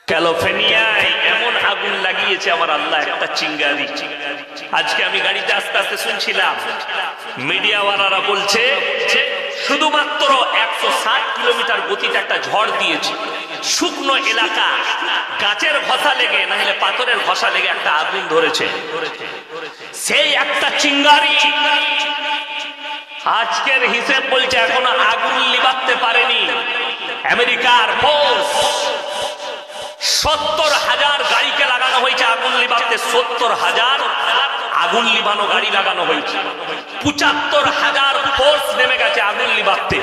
ক্যালিফোর্নিয়ায় এমন আগুন লাগিয়েছে আমার আল্লাহ, একটা চিঙ্গারি। আজকে আমি গাড়িতে আস্তে আস্তে শুনছিলাম, মিডিয়াওয়ালারা বলছে শুধুমাত্র 160 কিলোমিটার গতিতে একটা ঝড় দিয়েছে। শুকনো এলাকা, গাছের ঘষা লেগে না হলে পাথরের ঘষা লেগে একটা আগুন ধরেছে। সেই একটা চিঙ্গারি আজকের হিসেব বলছে এখনো আগুন লিভাতে পারেনি। আমেরিকার ফোর্স 70,000 গাড়িকে লাগানো হয়েছে আগুন লিভাতে। 70,000 আগুন লিভানো গাড়ি লাগানো হয়েছে। 75,000 ফোর্স নেমে গেছে আগুন লিভাতে।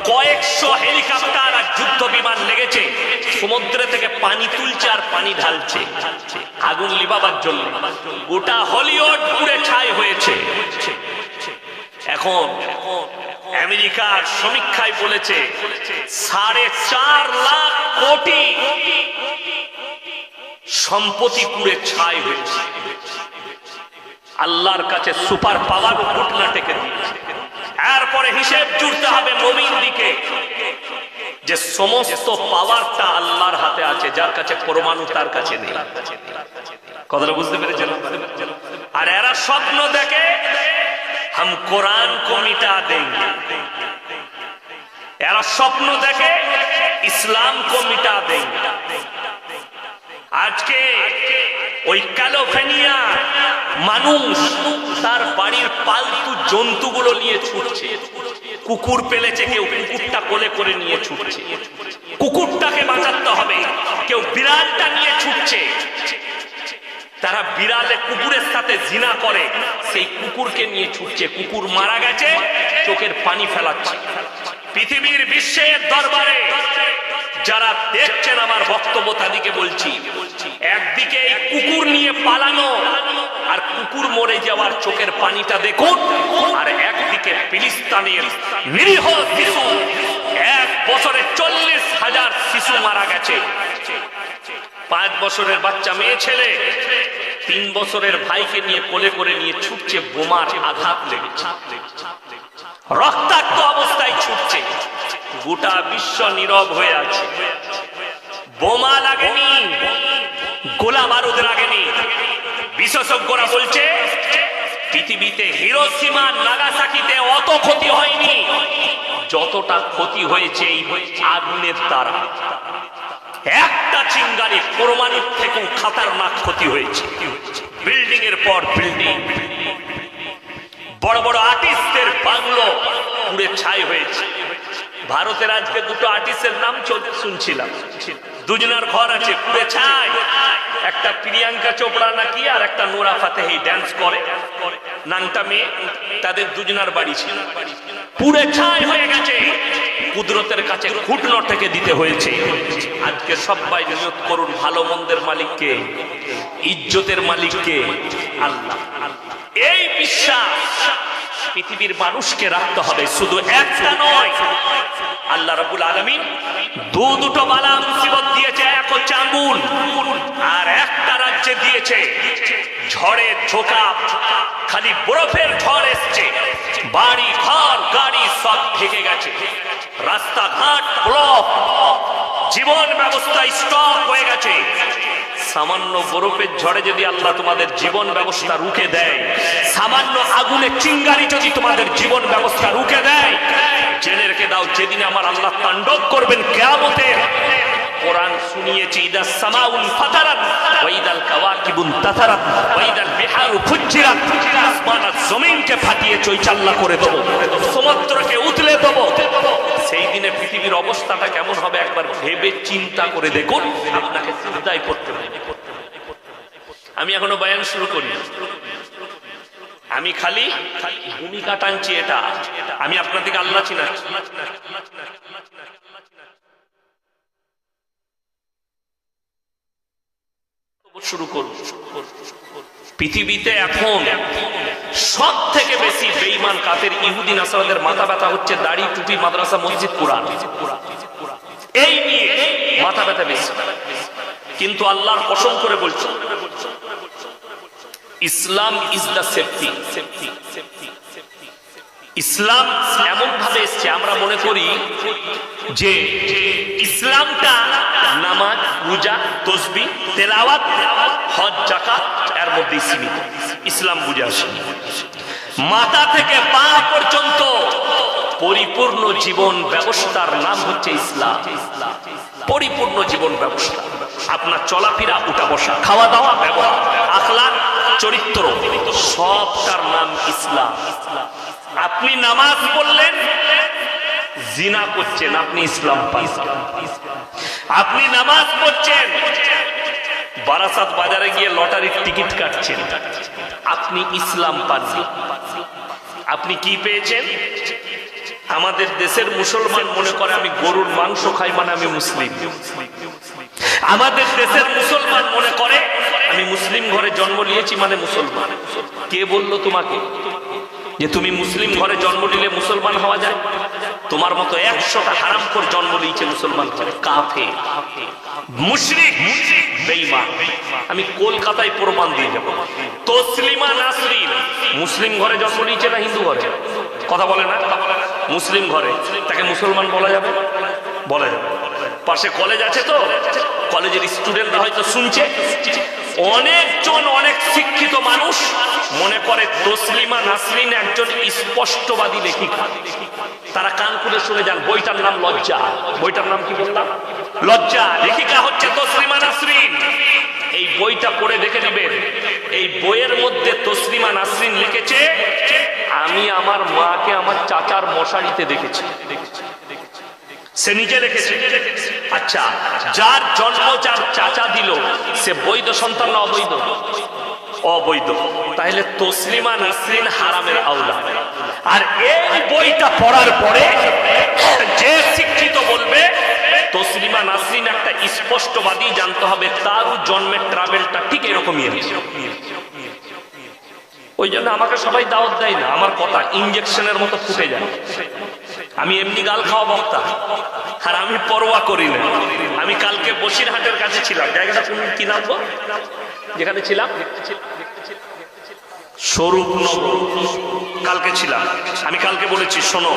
কয়েকশো হেলিকপ্টার আর যুদ্ধ বিমান লেগেছে, সমুদ্র থেকে পানি তুলছে আর পানি ঢালছে আগুন লিভাবার জন্য। গোটা হলিউড পুড়ে ছাই হয়েছে। এখন আমেরিকার সমীক্ষায় বলেছে 4.5 লাখ কোটি সম্পত্তি পুড়ে ছাই হয়েছে। আল্লাহর কাছে সুপার পাওয়ার ঘটনা টেকে দিয়েছে। এরপরে হিসেব জুড়তে হবে মুমিন দিকে, যে সমস্ত পাওয়ারটা আল্লাহর হাতে আছে, যার কাছে পরমাণু তার কাছে নেই। কথাটা বুঝতে পেরেছেন? আর এরা স্বপ্ন দেখে हम कुरान को मिटा देंगे, এরা স্বপ্ন দেখে ইসলাম को मिटा देंगे। আজকে ওই ক্যালিফোর্নিয়া মানুষ তার বাড়ির পালতু জন্তুগুলো নিয়ে ছুটছে। কুকুর পেলেছে, কেউ কুকুরটা কোলে করে নিয়ে ছুটছে, কুকুরটাকে বাঁচাতে হবে। কেউ বিড়ালটা নিয়ে ছুটছে, তারা বিড়ালে কুকুরের সাথে জিনা করে, সেই কুকুরকে নিয়ে ছুটছে। কুকুর মারা গেছে, চোখের পানি ফেলাচ্ছে। পৃথিবীর বিশ্বের দরবারে যারা দেখছেন আমার বক্তব্য তাদেরকে বলছি, একদিকে এই কুকুর নিয়ে পালানো আর কুকুর মরে যাওয়ার চোখের পানিটা দেখুন, আর একদিকে ফিলিস্তিনের নিরীহ শিশু, 1 বছরে 40,000 শিশু মারা গেছে। 5 বছরের বাচ্চা মেয়ে ছেলে 3 বছরের ভাইকে নিয়ে কোলে করে নিয়ে ছুটছে, বোমার আঘাত লেগেছে, রক্তাক্ত অবস্থায় ছুটছে। গোটা বিশ্ব নীরব হয়ে আছে। বোমা লাগেনি, গোলা বারুদ লাগেনি। বিশেষজ্ঞরা বলছে পৃথিবীতে হিরোশিমা নাগাসাকিতে অত ক্ষতি হয়নি যতটা ক্ষতি হয়েছে এই আগুনের দ্বারা। একটা চিঙ্গারি পরমাণুর থেকেও খতরনাক ক্ষতি হয়েছে। বিল্ডিং এর পর বিল্ডিং, বড় বড় আর্টিস্টদের বাংলো পুড়ে ছাই হয়েছে। ভারতের আজকে 2টো আর্টিস্টের নাম শুনছিলাম, দুজনের ঘর আছে পুড়ে ছাই। একটা প্রিয়াঙ্কা চোপড়া নাকি, আর একটা নোরা ফাতেহি ড্যান্স করে, নাংটা মেয়ে, তাদের দুজনের বাড়ি ছিল, পুড়ে ছাই হয়ে গেছে। কুদরতের কাছে ঘুটনো থেকে দিতে হয়েছে। আজকে সবাই নিয়ত করুন, ভালো মন্দের মালিককে, ইজ্জতের মালিককে আল্লাহ। এই বিশ্বাস পৃথিবীর মানুষকে রাখতে হবে, শুধু একটা নয়। আল্লাহ রাব্বুল আলামিন দুটো বালা মুসিবত দিয়েছে। এক হচ্ছে আগুন, আর একটা রাজ্যে দিয়েছে ঝড়ের ঝোঁকা। খালি বরফের ঝড় এসছে, বাড়ি ঘর গাড়ি সব ঢেকে গেছে, রাস্তাঘাট ব্লক, জীবন ব্যবস্থা স্টপ হয়ে গেছে। সামান্য বরফের ঝড়ে যদি আল্লাহ তোমাদের জীবন ব্যবস্থা রুখে দেয়, সামান্য আগুনের চিঙ্গারি যদি তোমাদের জীবন ব্যবস্থা রুখে দেয়, জেনে রেখে দাও যেদিন আমার আল্লাহ তাণ্ডব করবেন কিয়ামতে। কোরআন শুনিয়েছি, ইদাস সামাউন ফাতারাত ওয়া ইদাল কাওয়াকিবুন তাতারাত ওয়া ইদাল বিহারু ফুজ্জিরাত। আসমান আর জমিনকে ফাটিয়ে চৈচাল্লা করে দেব, সমুদ্রকে উতলে দেব। সেই দিনে পৃথিবীর অবস্থাটা কেমন হবে একবার ভেবে চিন্তা করে দেখুন। আপনাকে চিন্তাই করতে হবে। আমি এখনো বয়ান শুরু করি, আমি খালি ভূমিকা টানছি। এটা আমি আপনাদেরকে আল্লাহ চিনাচ্ছি। শুরু করুন। পৃথিবীতে এখন সব থেকে বেশি বেঈমান কাফের ইহুদি নাসারাদের মাথা ব্যথা হচ্ছে দাড়ি, টুপি, মাদ্রাসা, মসজিদ, কুরআন, এই নিয়ে মাথা ব্যথা বেশি। কিন্তু আল্লাহর কসম করে বলছি, ইসলাম ইজ দ্য সেফটি। ইসলাম এমন ভাবে এসছে আমরা মনে করি যে ইসলামটা নামাজ, রোজা, তাসবিহ, তেলাওয়াত, হজ, যাকাত এর মধ্যে সীমিত। ইসলাম বুঝে আসে মাথা থেকে পা পর্যন্ত পরিপূর্ণ জীবন ব্যবস্থার নাম হচ্ছে ইসলাম। পরিপূর্ণ জীবন ব্যবস্থা, আপনার চলাফেরা, উঠা বসা, খাওয়া দাওয়া, ব্যবহার, আখলাক, চরিত্র, সবটার নাম ইসলাম। আপনি নামাজ পড়লেন, জিনা করছেন, আপনি ইসলাম পাইছেন। আপনি নামাজ পড়ছেন, বারাসাত বাজারে গিয়ে লটারির টিকিট কাটছেন, আপনি ইসলাম পাননি। আপনি কি পেয়েছেন? আমাদের দেশের মুসলমান মনে করে আমি গরুর মাংস খাই মানে আমি মুসলিম। আমাদের দেশের মুসলমান মনে করে আমি মুসলিম ঘরে জন্ম নিয়েছি মানে মুসলমান। কে বললো তোমাকে যে তুমি মুসলিম ঘরে জন্ম নিলে মুসলমান হওয়া যায়? তোমার মতো 100টা হারামখোর জন্ম নিয়েছে মুসলমান ঘরে, কাফের, মুশরিক, বেঈমান। আমি কলকাতায় প্রমাণ দিয়ে যাব। তসলিমা নাসরিন মুসলিম ঘরে জন্ম নিয়েছে না হিন্দু ঘরে? কথা বলে না? মুসলিম ঘরে, তাকে মুসলমান বলা যাবে? বলা যাবে। পাশে কলেজ আছে তো, কলেজের স্টুডেন্টরা হয়তো শুনছে, অনেকজন অনেক শিক্ষিত মানুষ মনে করে তসলিমা নাসরিন একজন স্পষ্টবাদী লেখিকা। তারা কান খুলে শুনে যান, বইটার নাম লজ্জা। বইটার নাম কি বললাম? লজ্জা। লেখিকা হচ্ছে তসলিমা নাসরিন। এই বইটা পড়ে দেখে নেবেন, এই বইয়ের মধ্যে তসলিমা নাসরিন লিখেছে, আমি আমার মাকে আমার চাচার মশারিতে দেখেছি। সে নিজে লিখেছে। আচ্ছা, যার জন্ম যার চাচা দিল, সে বৈধ সন্তান না অবৈধ? অবৈধ। তাহলে তসলিমা নাসরিন হারামের আওলা। আর এই বইটা পড়ার পরে যে শিক্ষিত বলবে তসলিমা নাসরিন একটা স্পষ্টবাদী, জানতে হবে তারও জন্মের ট্রাভেলটা ঠিক এরকমই আছে। ওই জন্য আমাকে সবাই দাওয়াত দেয় না, আমার কথা ইনজেকশনের মতো ফুটে যায়। আমি এমনি গাল খাওয়া বক্তা, আর আমি পরোয়া করি না। আমি কালকে বসিরহাটের কাছে ছিলাম, জায়গাটা কি নাম গো যেখানে ছিলাম? স্বরূপনগর। কালকে ছিলাম। আমি কালকে বলেছি, শোনো,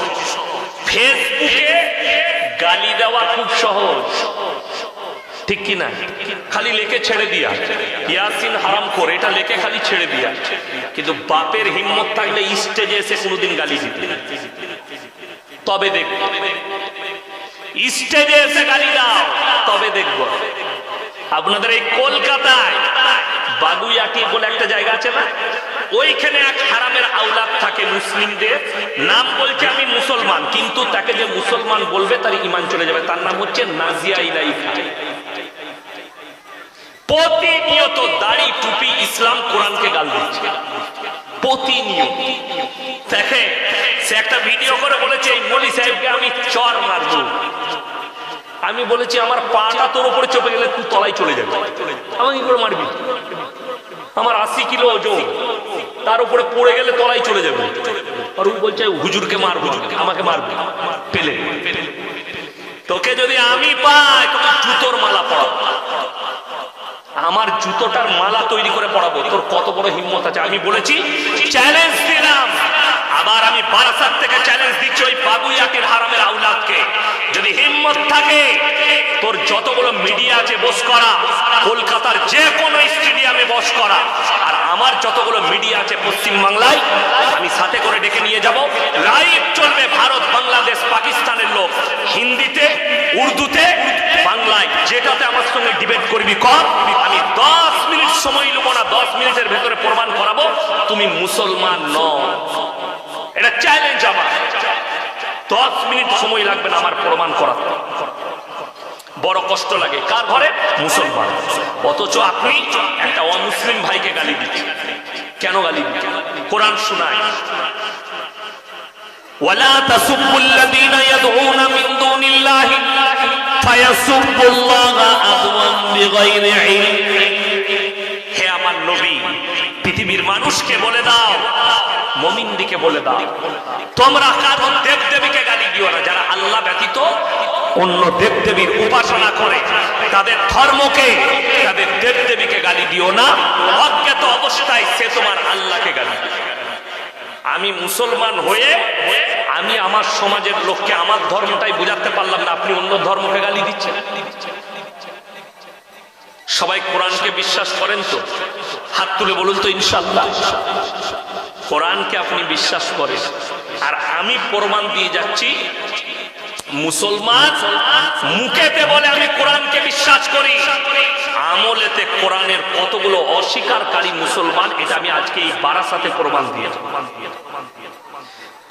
ফেসবুকে গালি দেওয়া খুব সহজ, ঠিক কি না? খালি লেখে ছেড়ে দিয়া, ইয়াসিন হারাম করে, এটা লেখে খালি ছেড়ে দিয়া। কিন্তু বাপের হিম্মত থাকলে স্টেজে এসে কোনোদিন গালি দিতে, তবে দেখব। স্টেজে এসে গালি দাও, তবে দেখব। আপনাদের এই কলকাতায় বাগুইয়াটি বলে একটা জায়গা আছে না, ওইখানে এক হারামের আওলাদ থাকে মুসলিমদের, নাম বলছে আমি মুসলমান, কিন্তু তাকে যে মুসলমান বলবে তার ঈমান চলে যাবে। তার নাম হচ্ছে নাজিয়া ইলাইকা। প্রতিনিয়ত দাড়ি, টুপি, ইসলাম, কোরআনকে গাল দিচ্ছে প্রতিনিয়ত। দেখে সে একটা ভিডিও করে বলেছে, এই মলি সাহেবকে আমি চর মারবো। আমি বলেছি, আমার পাটা তোর উপরে চেপে গেলে তুই তলায় চলে যাবে, আমাকে কি করে মারবি? আমার 80 কিলো ওজন, তার উপরে পড়ে গেলে তলায় চলে যাবে। আর ও বলছে হুজুরকে মারবো, আমাকে মারবে পেলে। তোকে যদি আমি পাই, তোকে জুতোর মালা পরাবো, আমার জুতোটার মালা তৈরি করে পড়াবো। তোর কত বড় হিম্মত আছে? আমি বলেছি, চ্যালেঞ্জ দিলাম। আবার আমি বারাসাত থেকে চ্যালেঞ্জ দিচ্ছি ওই বাগুইয়াটির হারামের আওলাদকে, যদি হিম্মত থাকে তোর যতগুলো মিডিয়া আছে বস করা, কলকাতার যে কোনো স্টেডিয়ামে বস করা। আর আমার যতগুলো মিডিয়া আছে পশ্চিম বাংলায়, আমি সাথে করে ডেকে নিয়ে যাব, লাইভ চলবে। ভারত, বাংলাদেশ, পাকিস্তানের লোক, হিন্দিতে, উর্দুতে, বাংলায়, যেটাতে আমার সঙ্গে ডিবেট করবি কর। আমি 10 মিনিট সময় নেব না, 10 মিনিটের ভেতরে প্রমাণ করাবো তুমি মুসলমান নও। এটা চ্যালেঞ্জ আমার। 10 মিনিট সময় লাগবে না আমার প্রমাণ করাতে। বড় কষ্ট লাগে কার ঘরে? মুসলমান। অথচ আপনি একটা অমুসলিম ভাইকে গালি দিচ্ছেন। কেন গালি দিচ্ছেন? কোরআন শোনায়, ওয়ালা তাসুবুল্লাযীনা ইয়াদউনা মিন দুনিল্লাহি ফায়াসুবুল্লাহা আদওয়ান বিগাইরি ইলম। হে আমার নবী, পৃথিবীর মানুষকে বলে দাও, মুমিনদিকে বলে দাও, তোমরা কারো দেবদেবীকে গালি দিও না। যারা আল্লাহ ব্যতীত অন্য দেবদেবীর উপাসনা করে, তাদের ধর্মকে, তাদের দেবদেবীকে গালি দিও না। অজ্ঞাত অবস্থায় সে তোমার আল্লাহকে গালি দিবে। আমি মুসলমান হয়ে আমি আমার সমাজের লোককে আমার ধর্মটাই বোঝাতে পারলাম না, আপনি অন্য ধর্মকে গালি দিচ্ছেন। সবাই কোরআনকে বিশ্বাস করেন তো? হাত তুলে বলুন তো ইনশাআল্লাহ। কোরআনকে আপনি বিশ্বাস করেন, আর আমি প্রমাণ দিয়ে যাচ্ছি মুসলমান মুখেতে বলে আমি কোরআনকে বিশ্বাস করি, আমলেতে কোরআনের কতগুলো অস্বীকারী মুসলমান, এটা আমি আজকে এই বারাসাতে প্রমাণ দিয়ে।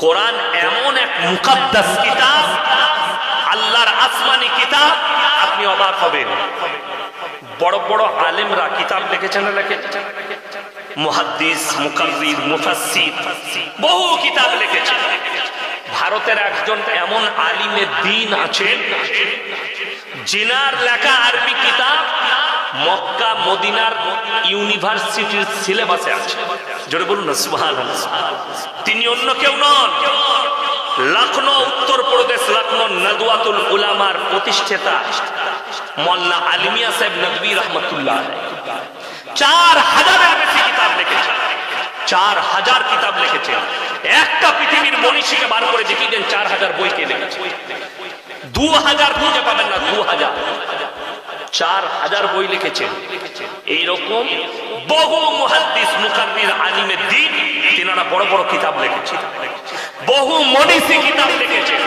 কোরআন এমন এক মুকাদ্দাস কিতাব, আল্লাহর আসমানি কিতাব, আপনি অবাক হবেন। বড় বড় আলেমরা কিতাব লিখেছেন না লিখেছেন, মুহাদ্দিস, মুকাররির, মুফাসসির, বহু কিতাব লিখেছেন। ভারতের একজন এমন আলিমে দ্বীন আছেন যিনার লেখা আরবি কিতাব মক্কা মদিনার ইউনিভার্সিটির সিলেবাসে আছে। জোরে বলুন না সুবহানাল্লাহ। তিনি অন্য কেউ নন, লখনৌ উত্তরপ্রদেশ লখনৌ নদওয়াতুল উলামার প্রতিষ্ঠাতা মোল্লা আলমিয়া সাহেব নদভী রহমাতুল্লাহ আলাইহি 4000-এর বেশি কিতাব লিখেছেন, 4000 কিতাব লিখেছেন। একটা পৃথিবীর মনীষীকে বার করে দেখিয়ে দেন 4000 বইকে লিখেছে, 2000 খুঁজে পাবেন না, 2000, 4000 বই লিখেছেন। এইরকম বহু মুহাদ্দিস, মুকাররির, আলিমে দ্বীন, তিনারা বড় বড় কিতাব লিখেছেন, বহু মনীষী কিতাব লিখেছেন।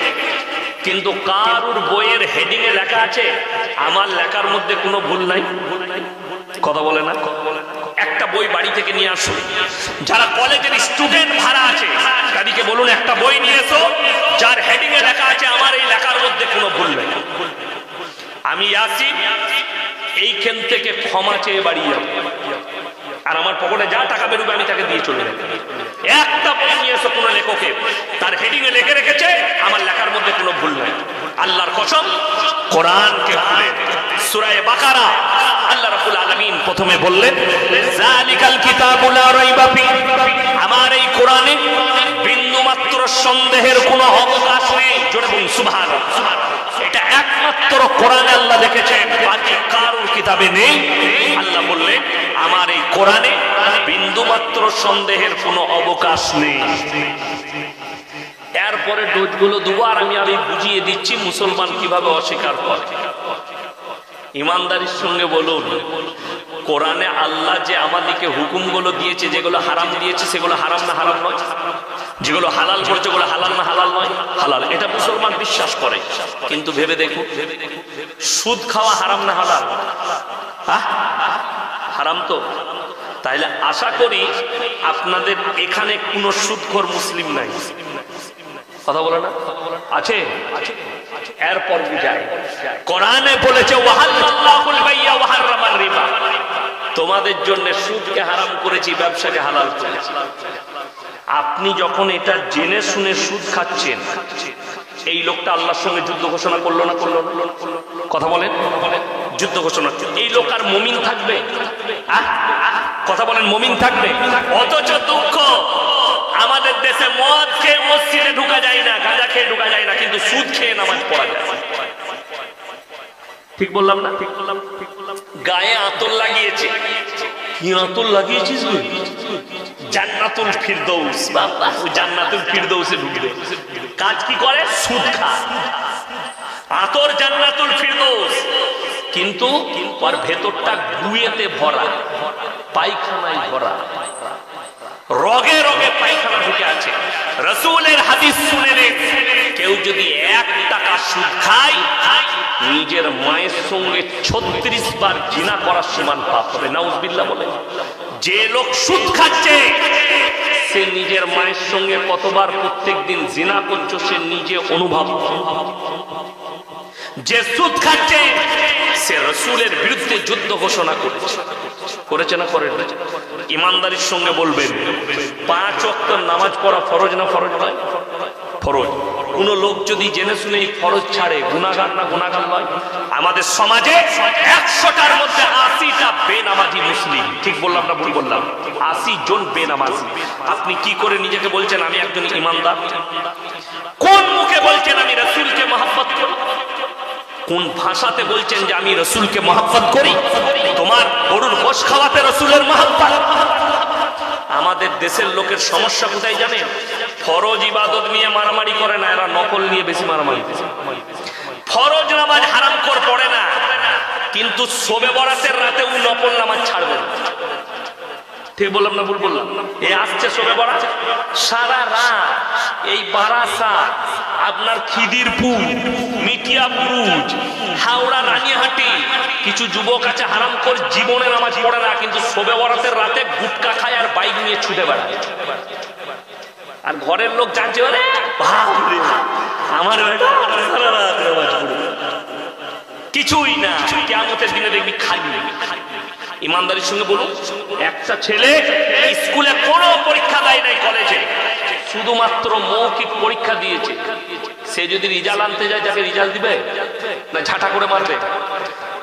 কিন্তু কারুর বইয়ের হেডিং এ লেখা আছে আমার লেখার মধ্যে কোনো ভুল নাই। কথা বলে না? একটা বই বাড়ি থেকে নিয়ে আসুন, যারা কলেজের স্টুডেন্ট ভাড়া আছে তাদেরকে বলুন একটা বই নিয়ে এসো যার হেডিং এ লেখা আছে আমার এই লেখার মধ্যে কোনো ভুল নেই। আমি আসি এইখান থেকে ক্ষমা চেয়ে বাড়ি যাবো, আর আমার পকেটে যা টাকা বেরোবে আমি তাকে দিয়ে চলে যাবো। একটা বই নিয়ে এসো কোন লেখকে তার হেডিং এ লিখে রেখেছে আমার লেখার মধ্যে কোনো ভুল নাই। আল্লাহর কসম, কোরআনকে খুলে সূরা বাকারা আল্লাহ রাব্বুল আলামিন প্রথমে বললেন যালিকাল কিতাবু লা রাইবা ফি, আমার এই কোরআনে বিন্দু মাত্র সন্দেহের কোনো অবকাশ নেই। জোরে বলুন সুবহানাল্লাহ। এটা একমাত্র কোরআনে আল্লাহ লিখেছেন, বাকি কারোর কিতাবে নেই। আল্লাহ বললেন আমার এই কোরআনে বিন্দু মাত্র সন্দেহের কোনো অবকাশ নেই। এরপরে ডোজগুলো দুবার আমি বুঝিয়ে দিচ্ছি মুসলমান কিভাবে অস্বীকার করে। ইমানদারির সঙ্গে বলুন, কোরআনে আল্লাহ যে আমাদেরকে হুকুমগুলো দিয়েছে, যেগুলো হারাম দিয়েছে সেগুলো হারাম না হারাম নয়, যেগুলো হালাল করছে ওগুলো হালাল না হালাল নয়, হালাল। এটা মুসলমান বিশ্বাস করে। কিন্তু ভেবে দেখুন, সুদ খাওয়া হারাম না হালাল? হারাম তো। তাইলে আশা করি আপনাদের এখানে কোনো সুদখোর মুসলিম নাই। কথা বলে না? আছে? এরপর বুঝায় কোরআনে বলেছে ওয়াহাল্লাহুল বাইয়া ওয়া হারামার রিবা, তোমাদের জন্য সুদকে হারাম করেছি, ব্যবসাকে হালাল করেছি। আপনি যখন এটা জেনে শুনে সুদ খাচ্ছেন, এই লোকটা আল্লাহর সঙ্গে যুদ্ধ ঘোষণা করলো না করলো? কথা বলেন, যুদ্ধ ঘোষণা। এই লোক আর মুমিন থাকবে? কথা বলেন, মুমিন থাকবে? অথচ দুঃখ, আমাদের দেশে মদ খেয়ে মসজিদে ঢুকা যায় না, গাঁজা খেয়ে ঢুকা যায় না, কিন্তু সুদ খেয়ে নামাজ পড়া যায়। ঠিক বললাম না? ঠিক বললাম? গায়ে আতর লাগিয়েছে। কি আতর লাগিয়েছিস? জান্নাতুল ফিরদৌস। বাবা, ওই জান্নাতুল ফিরদৌসে ঢুকবে। কাজ কি করে? সুদ খায়। আতর জান্নাতুল ফিরদৌস, কিন্তু ওর ভেতরটা গুয়েতে ভরা, পায়খানায় ভরা, রগে রগে পায়খানা ঢুকে আছে। রাসূলের হাদিস শুনে নে, কেউ যদি 1 টাকা সুদ খায় নিজের মায়ের সঙ্গে 36 বার জিনা করার সমান পাপ হবে। নাউজুবিল্লাহ বলে। যে লোক সুদ খাচ্ছে সে নিজের মায়ের সঙ্গে কতবার প্রত্যেকদিন জিনা করছে সে নিজে অনুভব করে। যে সুদ খাচ্ছে সে রাসূলের বিরুদ্ধে যুদ্ধ ঘোষণা করেছে। করেছে না করে? ইমানদারির সঙ্গে বলবেন 5 ওয়াক্ত নামাজ পড়া ফরজ না ফরজ নয়? ফরজ। কোন লোক যদি জেনে শুনে এই ফরজ ছাড়ে, গুনাহগার না গুনাহগার নয়? আমাদের সমাজে 100টার মধ্যে 80টা বেনামাজি মুসলিম। ঠিক বললাম না ভুল বললাম? 80 জন বেনামাজি। আপনি কি করে নিজেকে বলছেন আমি একজন ইমানদার? কোন মুখে বলছেন আমি রাসূলকে মহব্বত করি? কোন ভাষাতে বলছেন যে আমি রাসূলকে মহব্বত করি? তোমার গরুর গোশত খাওয়াতে রাসূলের মহব্বত, আমাদের দেশের লোকের সমস্যা কোথায় জানেন? ফরজ ইবাদত নিয়ে মারামারি করে না, এরা নকল নিয়ে বেশি মারামারি। ফরজ নামাজ হারাম কর পড়ে না, কিন্তু শবে বরাতের রাতে ও নফল নামাজ ছাড়বে না। ঠিক বললাম না ভুল বললাম? এ আসছে শবে বরাত, সারা রাত এই বারাসাত, আপনার খিদিরপুর, মিটিয়াপুর, হাওড়া, রানীহাটি কিছু যুবক আছে হারাম কর, জীবনে নামাজ পড়ে না, কিন্তু শবে বরাতের রাতে গুটকা খায় আর বাইক নিয়ে ছুটে বেড়ায়। আর ঘরের লোক জানছে আমার বেটা সারা রাত নামাজ পড়ে, কিছুই না। কিয়ামতের দিনে দেখবি খালি। ইমানদারির সঙ্গে বলুন, একটা ছেলে স্কুলে কোনো পরীক্ষা দেয় নাই, কলেজে শুধুমাত্র মৌখিক পরীক্ষা দিয়েছে, সে যদি রেজাল্ট আনতে যায়, যাকে রেজাল্ট দিবে না ঝাঁটা করে মারবে?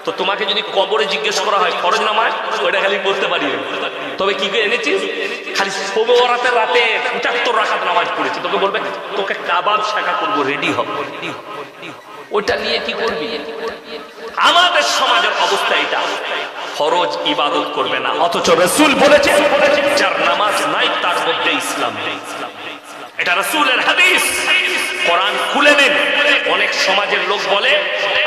তো তোমাকে যদি কবরে জিজ্ঞেস করা হয় ফরজ নামাজ, ওইটা খালি বলতে পারি, তবে কি এনেছিস? খালি শবে বরাতের রাতে 75 রাকাত নামাজ পড়েছি। তোকে বলবে তোকে কাবাব শাখা করবো, রেডি হবে, ওইটা নিয়ে কি করবি? আমাদের সমাজের অবস্থা এটা, ফরজ ইবাদত করবে না, অথচ রাসূল বলেছেন যার নামাজ নাই তার মধ্যে ইসলাম নেই। এটা রাসূলের হাদিস। কোরআন খুলে নেন। অনেক সমাজের লোক বলে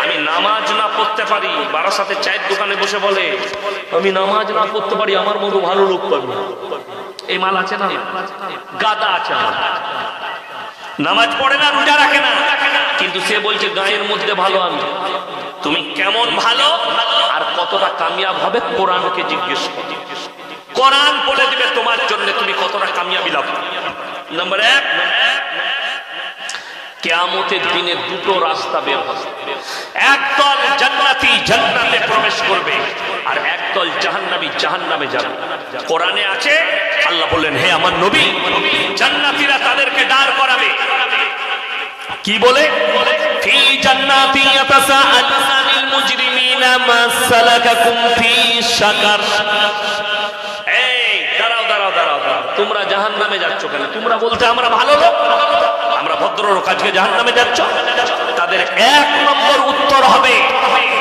আমি নামাজ না পড়তে পারি, বারাসাতে চায়ের দোকানে বসে বলে আমি নামাজ না পড়তে পারি, আমার মতো ভালো লোক পাবে। এই মাল আছে না? গাদা আছে। নামাজ পড়ে না, রোজা রাখে না, কিন্তু সে বলছে গায়ের মধ্যে ভালো আমি। তুমি কেমন ভালো আর কতটা কামিয়াব হবে কোরআনকে জিজ্ঞেস করো। কোরআন বলে দিবে তোমার জন্য তুমি কতটা কামিয়াবি লাভ। নাম্বার 1, কিয়ামতের দিনে দুটো রাস্তা বের হবে। একদল জান্নাতি জান্নাতে প্রবেশ করবে, আর একদল জাহান্নামী জাহান্নামে যাবে। কোরআনে আছে, আল্লাহ বললেন হে আমার নবী, জান্নাতীরা তাদেরকে দাঁড় করাবে। কি বলে? ফি জান্নাতি ইয়াতাসাআলুনা আনিল মুজরিমিনা মা সালাকাকুম ফি সাকার। এই দাঁড়াও দাঁড়াও দাঁড়াও, তোমরা জাহান্নামে যাচ্ছ কেন? তোমরা বলতে আমরা ভালো লোক, আমরা ভদ্র লোক, আজকে জাহান্নামে যাচ্ছ? তাদের 1 নম্বর উত্তর হবে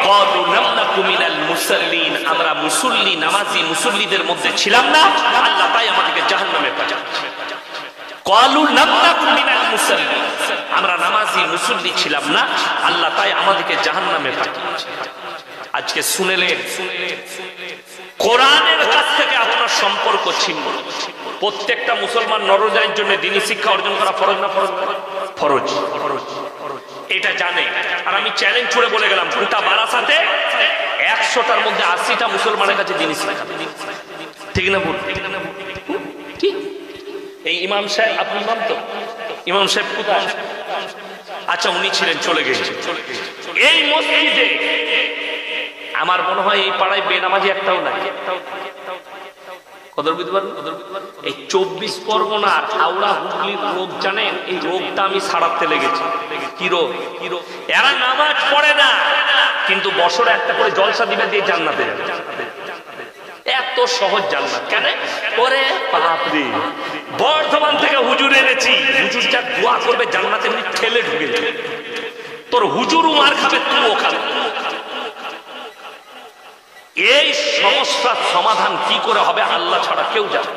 ক্বালু লাম নাকু মিনাল মুসাল্লিন, আমরা মুসল্লি নামাজি মুসল্লিদের মধ্যে ছিলাম না, আল্লাহ তাই আমাদেরকে জাহান্নামে পাঠাচ্ছে। ক্বালু লাম নাকু মিনাল মুসাল্লিন, আমরা নামাজি মুসল্লি ছিলাম না, আল্লাহ তাই আমাদেরকে জাহান্নামে পাঠিয়েছে। আজকে শুনেলেন কোরআনের কাছ থেকে আপনার সম্পর্ক ছিন্ন। প্রত্যেকটা মুসলমান নরজাতির জন্য দ্বীনি শিক্ষা অর্জন করা ফরজ না ফরজ? ফরজ। এটা জানে। আর আমি চ্যালেঞ্জ ছুড়ে বলে গেলাম, গোটা বারাসাতে 100টার মধ্যে 80টা মুসলমানের কাছে দ্বীনি শিক্ষা। ঠিক না বল? ঠিক। এই ইমাম সাহেব, আপনি ইমাম তো? ইমাম সাহেব কোথায়? আচ্ছা উনি ছিলেন, চলে গেছে। এই মসজিদে আমার মনে হয় এই পাড়ায় বেনামাজি একটাও নাই। কদর বুঝতে পারেন? এই 24 পরগনার হাওড়া হুগলির রোগ জানেন? এই রোগটা আমি সারাতে লেগেছি। কি রোগ? এরা নামাজ পড়ে না, কিন্তু বছরে একটা করে জলসা দিবে, দিয়ে জান্নাতে যাবে। এত সহজ জান্নাত কেন? ওরে বাপরে, বর্ধমান থেকে হুজুর এনেছি, হুজুর যা দোয়া করবে জান্নাতে এমনি ঠেলে ঢুকে যাবে। তোর হুজুরও মার খাবে, তুইও খাবে। এই সমস্যার সমাধান কি করে হবে আল্লাহ ছাড়া কেউ জানে।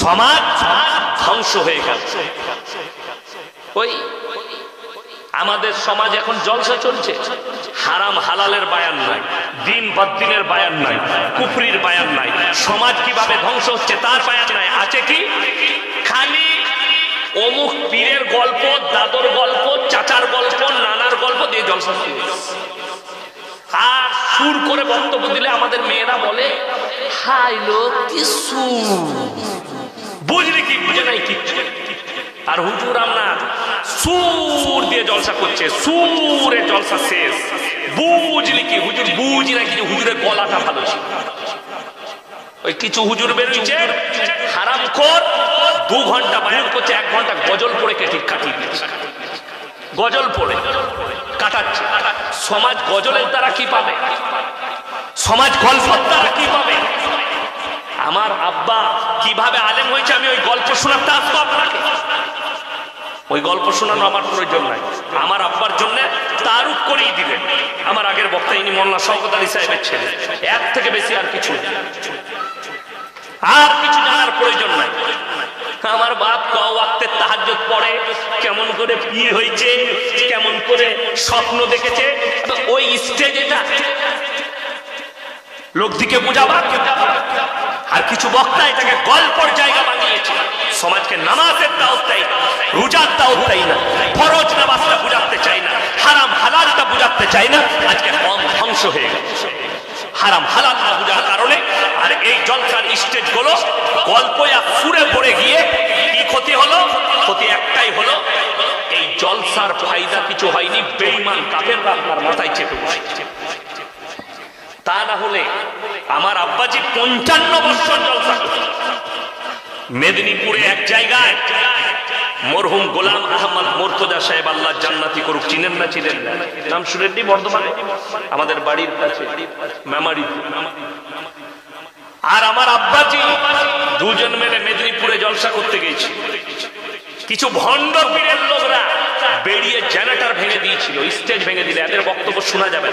সমাজ ধ্বংস হয়ে গেছে। ওই আমাদের সমাজ এখন জলসা চলছে, হারাম হালালের বায়ান নাই, দিন বদ্দিনের বায়ান নাই, কুফরির বায়ান নাই। সমাজ কিভাবে ধ্বংস হচ্ছে তার বায়ান নাই। আছে কি? খালি অমুক পীরের গল্প, দাদর গল্প, চাচার গল্প, নানার গল্প দিয়ে জলসা চলছে। আর সুর করে বক্তব্য দিলে আমাদের মেয়েরা বলে হাই লোক কি সুর, বুঝলি কি? বুঝে নাই কিচ্ছু। আর হুজুর আপনার সুর দিয়ে জলসা করছে, সুরে জলসা শেষ। বুঝলি কি? হুজুর বুঝি না কিছু, হুজুরের গলাটা ভালো ছিল। ওই কিছু হুজুর বেরোচ্ছে হারামখোর, 2 ঘন্টা বায়ান করছে, 1 ঘন্টা গজল পড়ে কাটিয়ে দিচ্ছে। গজল পড়ে কাটাচ্ছে। সমাজ গজলের দ্বারা কি পাবে? সমাজ গল্পের দ্বারা কি পাবে? আমার আব্বা কিভাবে আলেম হয়েছে আমি ওই গল্প শোনাতে আসবো আপনাকে? ওই গল্প শোনানো আমার প্রয়োজন নাই। আমার আব্বার জন্য তারুফ করিয়ে দিলেন আমার আগের বক্তা, ইনি মোল্লা শওকত আলী সাহেবের ছেলে। 1 থেকে বেশি আর কিছু। আর কিছু জানার প্রয়োজন নাই। আমার বাপ ওয়াক্তে তাহাজ্জুদ পড়ে, কেমন করে পীর হয়েছে, কেমন করে স্বপ্ন দেখেছে, ওই স্টেজেটা লোক দিকে বোঝাবার। আর কিছু বক্তা এটাকে গল্পর জায়গা বানিয়েছে, সমাজকে নামাজের দাওয়াত দেয় না, রোজার দাওয়াত দেয় না, ফরজ নামাজটা বুঝাতে চাই না, হারাম হালালটা বুঝাতে চাই না। আজকে কম ধ্বংস হয়ে গেছে হারাম হালাল না বুঝার কারণে। আর এই জলসার স্টেজ গুলো গল্পয়া ফুরে পড়ে গিয়ে কি ক্ষতি হলো? ক্ষতি একটাই হলো, এই জলসার ফায়দা কিছু হয়নি, বেঈমান কাফেররা আপনার মাথায় চেপে বসেছে। তা না হলে আমার আব্বাজি 55 বছর জলসা করতেন মেদিনীপুরে এক জায়গায়। মরহুম গোলাম আহমদ মুর্তজা সাহেব, আল্লাহ জান্নাতি করুক, চিনেন না? চিনেন না? নাম শুনেননি? বর্ধমানে আমাদের বাড়ির কাছে মেমারি। আর আমার আব্বাজি দুজন মিলে মেদিনীপুরে জলসা করতে গেছে। কিছু ভণ্ড পীরের লোকরা বেরিয়ে জেনারেটর ভেঙে দিয়েছিল, স্টেজ ভেঙে দিলে এদের বক্তব্য শোনা যাবে।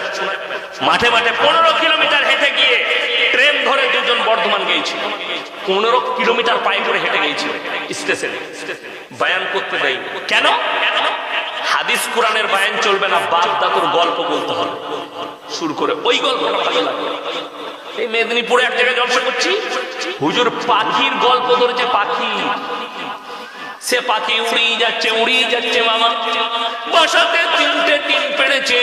মাঠে মাঠে 15 কিলোমিটার হেঁটে গিয়ে ট্রেন ধরে দুজন বর্ধমান গিয়েছিল। 15 কিলোমিটার পায়ে করে হেঁটে গিয়েছিল স্টেশনে, বায়ান করতে দেয়। কেন? হাদিস কোরআনের বায়ান চলবে না, বাপ দাদুর গল্প বলতে হবে শুরু করে। ওই গল্পটা ভালো লাগে। এই মেদিনীপুরে এক জায়গায় জলসা করছি, হুজুর পাখির গল্প ধরেছে। পাখি, সে পাখি উড়িয়ে যাচ্ছে মামা, বসাতে 3টে ডিম পেড়েছে।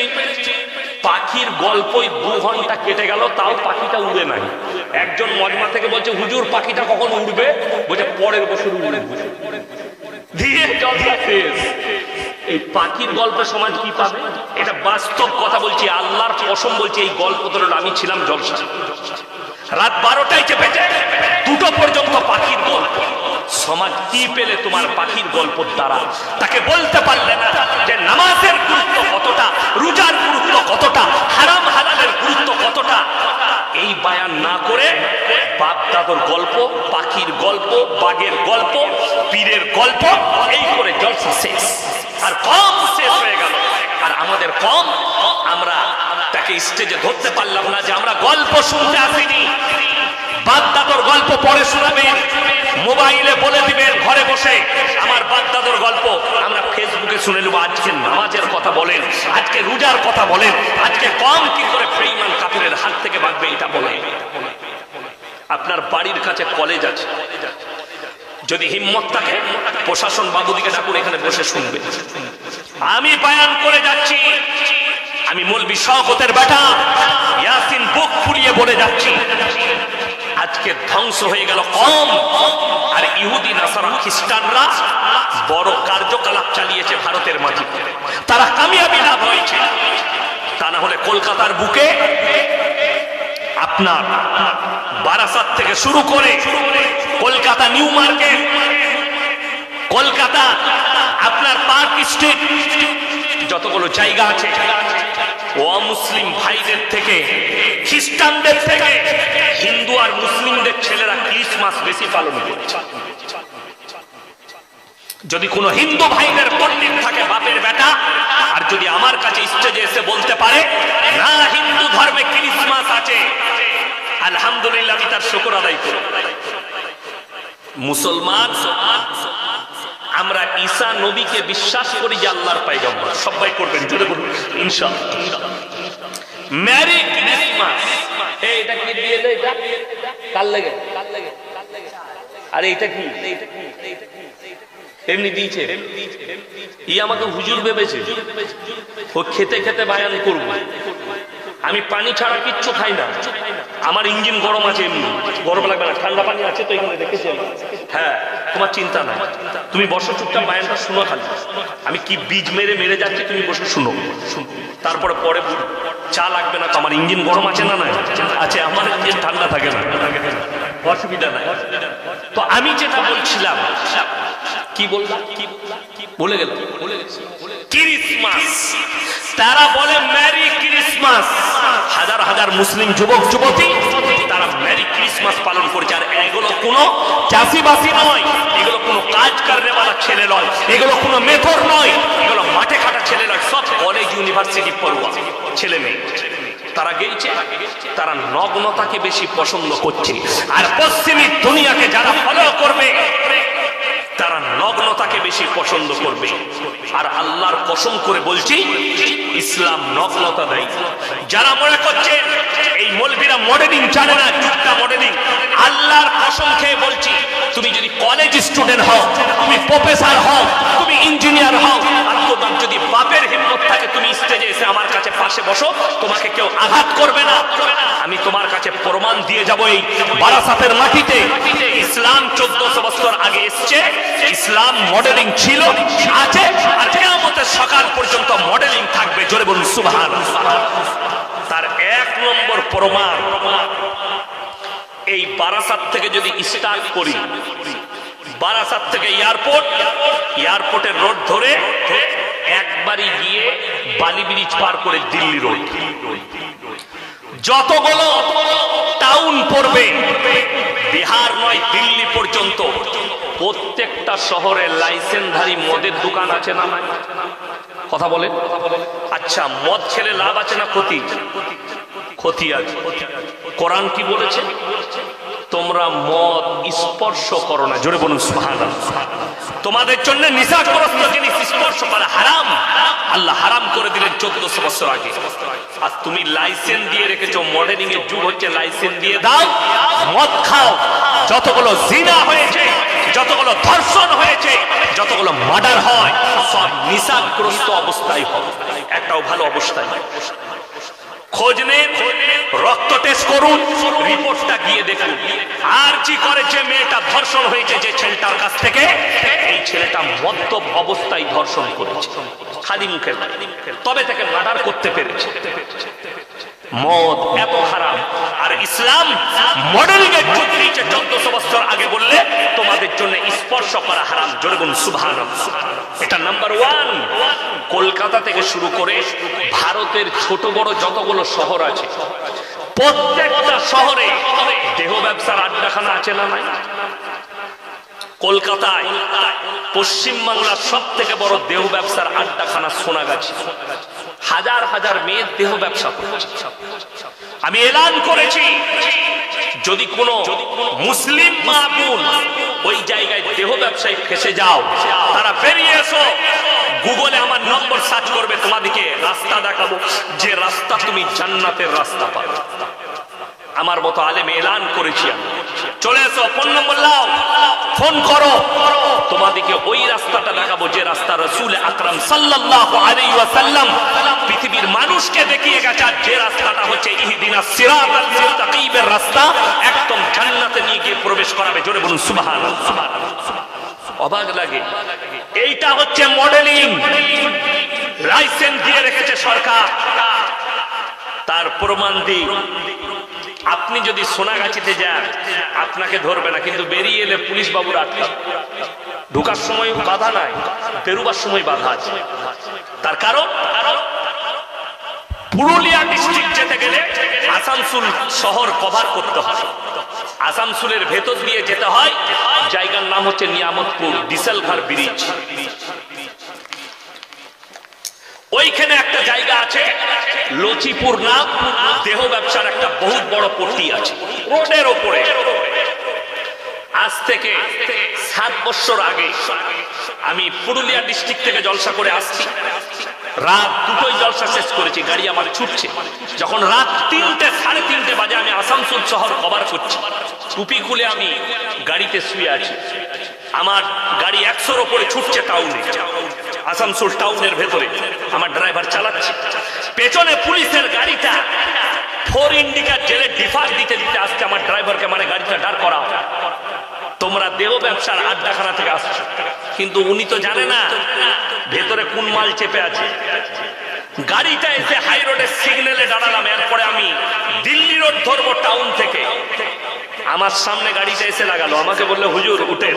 পাখির গল্পই 2 ঘন্টা কেটে গেল, তাও পাখিটা উড়ে নাই। একজন মজমা থেকে বলছে, হুজুর পাখিটা কখন উড়বে? বলছে পরের বছর উড়বে। দিয়ে জলসা শেষ। এই পাখির গল্পে সমাজ কি পাবে? এটা বাস্তব কথা বলছি, আল্লাহর কসম বলছি। এই গল্প ধরে আমি ছিলাম জলসা, রাত 12টায় চেপেছে 2টো পর্যন্ত পাখির গল্প। সমাজ কি পেলে তোমার পাখির গল্পের দ্বারা? তাকে বলতে পারলে না যে নামাজের গুরুত্ব কতটা, রোজার গুরুত্ব কতটা, হারাম হালালের গুরুত্ব কতটা। এই বায়ান না করে বাপ দাদুর গল্প, পাখির গল্প, বাঘের গল্প, পীরের গল্প, এই করে জলসা শেষ। আর কম শেষ হয়ে গেল। আর আমাদের কম, আমরা তাকে স্টেজে ধরতে পারলাম না যে আমরা গল্প শুনতে আসিনি। বাপ দাদুর গল্প পরে শোনাবেন, মোবাইলে বলে দিবেন ঘরে বসে আমার বাপ দাদুর গল্প। আমরা ফেসবুকে শুনে নেব। আজকে নামাজের কথা বলেন, আজকে রোজার কথা বলেন, আজকে কম কি করে বেঈমান কাফেরের হাত থেকে বাঁচবে এটা বলেন। আপনার বাড়ির কাছে কলেজ আছে, যদি হিম্মত থাকে প্রশাসন বাবুদিকে ডাকুন, এখানে বসে শুনবে। আমি বায়ান করে যাচ্ছি, আমি মৌলভী শওকতের বেটা, ইয়াসিন বুক ফুলিয়ে বলে যাচ্ছি। আজকে ধ্বংস হয়ে গেল কম, আর ইহুদি নাসারা খ্রিস্টানরা বড় কার্যকলাপ চালিয়েছে ভারতের মাটিতে। তারা কামিয়াবি লাভ হয়েছে। তা না হলে কলকাতার বুকে আপনার বারাসাত থেকে শুরু করে কলকাতা নিউ মার্কেট, কলকাতা আপনার পার্ক স্ট্রিট, যতগুলো জায়গা আছে, অমুসলিম ভাইদের থেকে, খ্রিস্টানদের থেকে হিন্দু আর মুসলিমদের ছেলেরা ক্রিসমাস বেশি পালন করছে। যদি কোনো হিন্দু ভাইদের পণ্ডিত থাকে বাপের বেটা, আর যদি আমার কাছে স্টেজে এসে বলতে পারে না হিন্দু ধর্মে ক্রিসমাস আছে, আলহামদুলিল্লাহ, আমি তার শুকর আদায় করি। মুসলমান আমরা ঈসা নবীকে বিশ্বাস করি যে আল্লাহর পয়গম্বর। সবাই করবেন, জোরে বলুন ইনশাআল্লাহ। Merry Christmas. এটা কি দিয়ে দেয়? এটা কাল লাগে। আরে এটা কি? এমনি দিয়েছে। ই আমাকে হুজুর ভেবেছে, ও খেতে খেতে বায়ান করবো। আমি পানি ছাড়া কিচ্ছু খাই না। আমার ইঞ্জিন গরম আছে, এমনি গরম লাগবে না, ঠান্ডা পানি আছে তো এখানে দেখেছি। হ্যাঁ, তোমার চিন্তা নাই, তুমি বসো চুপচাপ, বায়ানটা শুনো খালি। আমি কি বীজ মেরে যাচ্ছি, তুমি বসে শুনো, তারপরে পরে চা লাগবে না তো। আমার ইঞ্জিন গরম আছে না? না আছে, আমার ইঞ্জিন ঠান্ডা থাকে না, অসুবিধা নাই। তো আমি যেটা বলছিলাম, কি বললাম, বলে গেলাম, ক্রিসমাস। তারা বলে মেরি ক্রিসমাস। হাজার হাজার মুসলিম যুবক যুবতী তারা মেরি ক্রিসমাস পালন করছে। আর এগুলো কোনো চাষিবাসী নয়, এগুলো কোনো কাজ করনেওয়ালা ছেলে নয়, এগুলো কোনো মেথর নয়, এগুলো মাঠে খাটা ছেলে নয়, সব কলেজ ইউনিভার্সিটি পড়ুয়া ছেলে মেয়ে। তারা গেইছে, তারা নগ্নতাকে বেশি পছন্দ করছে। আর পশ্চিমী দুনিয়াকে যারা ফলো করবে তারা নগ্নতাকে বেশি পছন্দ করবে। আর আল্লাহর কসম করে বলছি, ইসলাম নগ্নতা দেয়। যারা মনে করছে এই মৌলবীরা মডেলিং জানে না, যুক্তা মডেলিং, আল্লাহর কসম খেয়ে বলছি, তুমি যদি কলেজ স্টুডেন্ট হও, তুমি প্রফেসর হও, তুমি ইঞ্জিনিয়ার হও, আর তোমার যদি বাপের হিম্মত থাকে তুমি স্টেজে এসে আমার কাছে পাশে বসো, তোমাকে কেউ আঘাত করবে না। আমি তোমার কাছে প্রমাণ দিয়ে যাব। এই বারাসাতের মাটিতে ইসলাম 1400 বছর আগে এসছে, ইসলাম মডেলিং ছিল, আছে, আর কিয়ামতের সকাল পর্যন্ত মডেলিং থাকবে। জোরে বলুন সুবহানাল্লাহ। তার এক নম্বর প্রমাণ, এই বারাসাত থেকে যদি স্টার্ট করি, বারাসাত থেকে এয়ারপোর্ট, এয়ারপোর্টের রোড ধরে একবারই গিয়ে বালি ব্রিজ পার করে দিল্লি রোড, যতগুলো টাউন পড়বে বিহার নয় দিল্লি পর্যন্ত, প্রত্যেকটা শহরে লাইসেন্সধারী মদের দোকান আছে না? কথা বলে। আচ্ছা, মদ খেলে লাভ আছে না ক্ষতি? ক্ষতি আছে। কোরআন কি বলেছে? তোমরা মদ স্পর্শ করো না। জোরে বলুন সুবহানাল্লাহ। তোমাদের জন্য নিশাগ্রস্ত জিনিস স্পর্শ করা হারাম। আল্লাহ হারাম করে দিলেন 1400 বছর আগে। আর তুমি লাইসেন্স দিয়ে রেখেছো, মডেলিং এর যুগ হচ্ছে, লাইসেন্স দিয়ে দাও, মদ খাও। যতগুলো জিনা হয়েছে, যতগুলো ধর্ষণ হয়েছে, যতগুলো মার্ডার হয়, সব নিশাগ্রস্ত অবস্থায় হয়, একটাও ভালো অবস্থায়। খোঁজ নেন, রক্ত টেস্ট করুন, রিপোর্টটা গিয়ে দেখুন। আর জি করে যে মেয়েটা ধর্ষণ হয়েছে যে ছেলেটার কাছ থেকে, এই ছেলেটা মদ্যপ অবস্থায় ধর্ষণ করেছে, খালি মুখে, তবে তাকে মার্ডার করতে পেরেছে। মদ এত খারাপ। আর ইসলাম মডেলিং এর যুগ নিচে 1400 বছর আগে বললে তোমাদের জন্য স্পর্শ করা হারাম। জোরে বলুন সুবহানাল্লাহ। এটা নাম্বার 1। কলকাতা থেকে শুরু করে ভারতের ছোট বড় যতগুলো শহর আছে, প্রত্যেকটা শহরে দেহ ব্যবসার আড্ডাখানা আছে না নাই? কলকাতায় পশ্চিমবাংলার সব থেকে বড় দেহ ব্যবসার আড্ডাখানা সোনাগাছি, হাজার হাজার মেয়ের দেহ ব্যবসা করছে। আমি এলান করেছি, যদি কোনো মুসলিম মা বোন ওই জায়গায় দেহ ব্যবসায় ফেসে যাও, তারা বেরিয়ে এসো, গুগলে আমার নম্বর সার্চ করবে, তোমাদেরকে রাস্তা দেখাবো, যে রাস্তা তুমি জান্নাতের রাস্তা পাবে। আমার মতো আলেম এলান করেছি, চলে এসো, ফোন নম্বর লাও, ফোন করো, তোমাদেরকে ওই রাস্তাটা দেখাবো যে রাস্তা রাসূল আকরাম সাল্লাল্লাহু আলাইহি ওয়াসাল্লাম পৃথিবীর মানুষকে দেখিয়ে গেছেন, যে রাস্তাটা হচ্ছে ইহদিনাস সিরাতাল মুস্তাকিমের রাস্তা, একদম জান্নাতে নিয়ে গিয়ে প্রবেশ করাবে। জোরে বলুন সুবহানাল্লাহ। অবাক লাগে। এইটা হচ্ছে মডেলিং, লাইসেন্স দিয়ে রেখেছে সরকার। তার প্রমাণ দিই, আপনি যদি সোনাগাছিতে যান আপনাকে ধরবে না, কিন্তু বেরিয়ে এলে পুলিশ বাবুর আটকা, ঢোকার সময় বাধা নাই, বেরোবার সময় বাধা আছে। তার কারণ পুরুলিয়া ডিস্ট্রিক্ট যেতে গেলে আসানসোল শহর কভার করতে হয়, আসানসোলের ভেতর দিয়ে যেতে হয়, জায়গার নাম হচ্ছে নিয়ামতপুর ডিসেলঘাট ব্রিজ। ওইখানে একটা জায়গা আছে লচিপুর নাম, দেহ ব্যবসার একটা বহুত বড় পট্টি আছে রোডের ওপরে। আজ থেকে 7 বছর আগে আমি পুরুলিয়া ডিস্ট্রিক্ট থেকে জলসা করে আসছি, রাত 2টোয় জলসা শেষ করেছি, গাড়ি আমার ছুটছে। যখন রাত 3টে 3:30 বাজে আমি আসানসোল শহর কভার করছি, টুপি খুলে আমি গাড়িতে শুয়ে আছি, আমার গাড়ি 100-র উপরে ছুটছে টাউনে, আসানসোল টাউনের ভেতরে আমার ড্রাইভার চালাচ্ছে, পেছনে পুলিশের গাড়িটা 4 ইন্ডিকার জেলে ডিফার দিতে দিতে আসছে, আমার ড্রাইভারকে মানে গাড়িটা দাঁড় করা, তোমরা দেহ ব্যবসার আড্ডাখানা থেকে আসছো। কিন্তু উনি তো জানে না ভেতরে কোন মাল চেপে আছে। গাড়িটা এসে হাই রোডের সিগন্যালে দাঁড়ালাম, এরপরে আমি দিল্লি রোড ধরবো টাউন থেকে, আমার সামনে গাড়িটা এসে লাগালো, আমাকে বললো হুজুর উঠেন।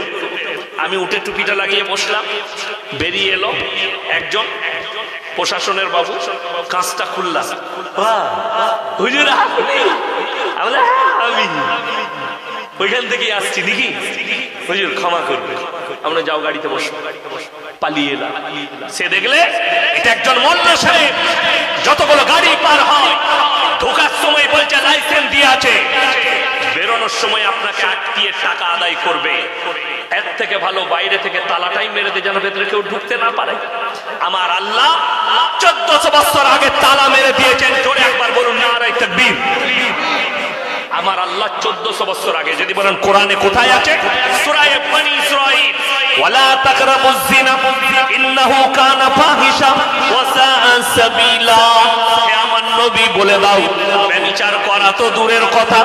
আমি উঠে টুপিটা লাগিয়ে বসলাম, বেরিয়ে এলো একজন প্রশাসনের বাবু, কাঁচটা খুললাম, হুজুর আপনি? আমি ওইখান থেকে আসছি নাকি? হুজুর ক্ষমা করবে, আমরা যাও গাড়িতে বসো। পালিয়ে এলাম। সে দেখলে এটা একজন মোল্লা সাহেব, যতগুলো গাড়ি পার হয় ঢোকার সময় বলছে লাইসেন্স দিয়ে আছে, বেরোনোর সময় আপনাকে আটকিয়ে টাকা আদায় করবে। এর থেকে ভালো বাইরে থেকে তালাটাই মেরে দিয়ে যেন ভেতরে কেউ ঢুকতে না পারে। আমার আল্লাহ 1400 বছর আগে তালা মেরে দিয়েছেন। জোরে একবার বলুন নারায়ে তাকবীর। আমার আল্লাহ 1400 বছর আগে, যদি বলেন কোরআনে কোথায় আছে? সূরা বনী ইসরাঈল, ওয়ালা তাকরাবুজ জিনা ইন্নাহু কানা ফাহিশা ওয়া সাআ সাবিলা। হে আমার নবী বলে দাও, ব্যভিচার করা তো দূরের কথা,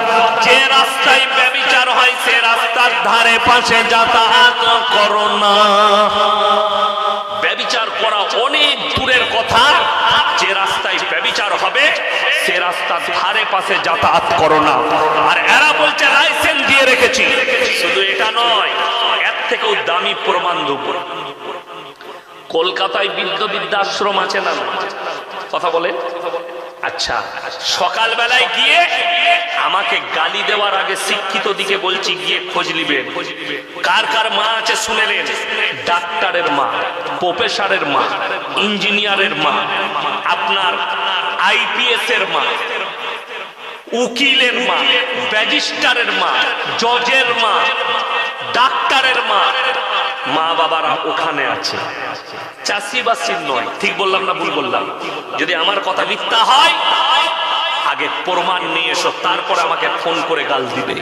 যে রাস্তায় ব্যভিচার হয় সে রাস্তার ধারে পাশে যাতায়াত করো না। ব্যভিচার করা অনেক দূরের কথা, যে রাস্তায় ব্যভিচার হবে সে রাস্তার ধারে পাশে যাতায়াত করো না। আর এরা বলছে লাইসেন্স দিয়ে রেখেছি। শুধু এটা নয়, এর থেকেও দামি প্রমাণ দেব। কলকাতায় বৃদ্ধাশ্রম আছে না? কথা বলে। আচ্ছা, সকালবেলায় গিয়ে আমাকে গালি দেওয়ার আগে শিক্ষিত দিকে বলছি গিয়ে খোঁজ নিবেন কার কার মা আছে শুনেলেন। ডাক্তারের মা, প্রফেসরের মা, ইঞ্জিনিয়ারের মা, আপনার আইপিএস এর মা, উকিলের মা, ব্যারিস্টারের মা, জজের মা, ডাক্তারের মা, মা বাবারা ওখানে আছে। চাষিবাসীর নয়। ঠিক বললাম না ভুল বললাম? যদি আমার কথা মিথ্যা হয় আগে প্রমাণ নিয়ে এসো, তারপরে আমাকে ফোন করে গাল দিবে।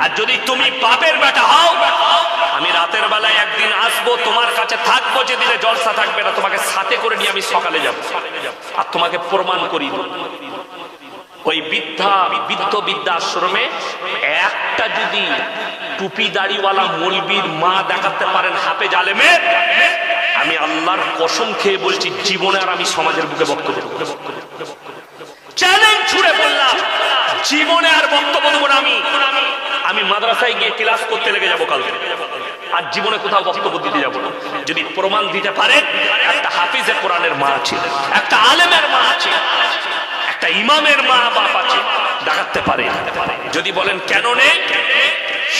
আর যদি তুমি বাপের বেটা হও, আমি রাতের বেলায় একদিন আসবো, তোমার কাছে থাকবো, যেদিনে জলসা থাকবে না তোমাকে সাথে করে নিয়ে আমি সকালে যাব আর তোমাকে প্রমাণ করি দেব। ওই বৃদ্ধাশ্রমে একটা যদি টুপি দাড়িওয়ালা মৌলবীর মা দেখাতে পারেন হাফেজ আলেমের, আমি আল্লাহর কসম খেয়ে বলছি জীবনে আর আমি সমাজের বুকে বক্তব্য দেব। চ্যালেঞ্জ ছুড়ে বললাম, জীবনে আর বক্তব্য দেবো না। আমি মাদ্রাসায় গিয়ে ক্লাস করতে লেগে যাবো কালকে, আর জীবনে কোথাও বক্তব্য দিতে যাবো না। যদি প্রমাণ দিতে পারে একটা হাফিজে কোরআনের মা আছে, একটা আলেমের মা আছে, একটা ইমামের মা বাপ আছে, দেখাতে পারে। যদি বলেন কেন নেই,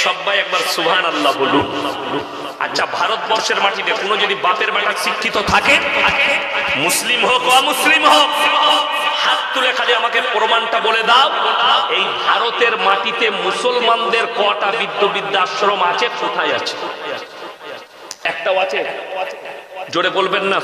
সবাই একবার সুবহানাল্লাহ বলুন। আচ্ছা, ভারতবর্ষের মাটিতে কোনো যদি বাপের বেটা শিক্ষিত থাকে, মুসলিম হোক অমুসলিম হোক, হাত তুলে খালি আমাকে প্রমাণটা বলে দাও, এই ভারতের মাটিতে মুসলমানদের কটা বৃদ্ধাশ্রম আছে, কোথায় আছে? একটাও আছে? জোরে বলবেন না?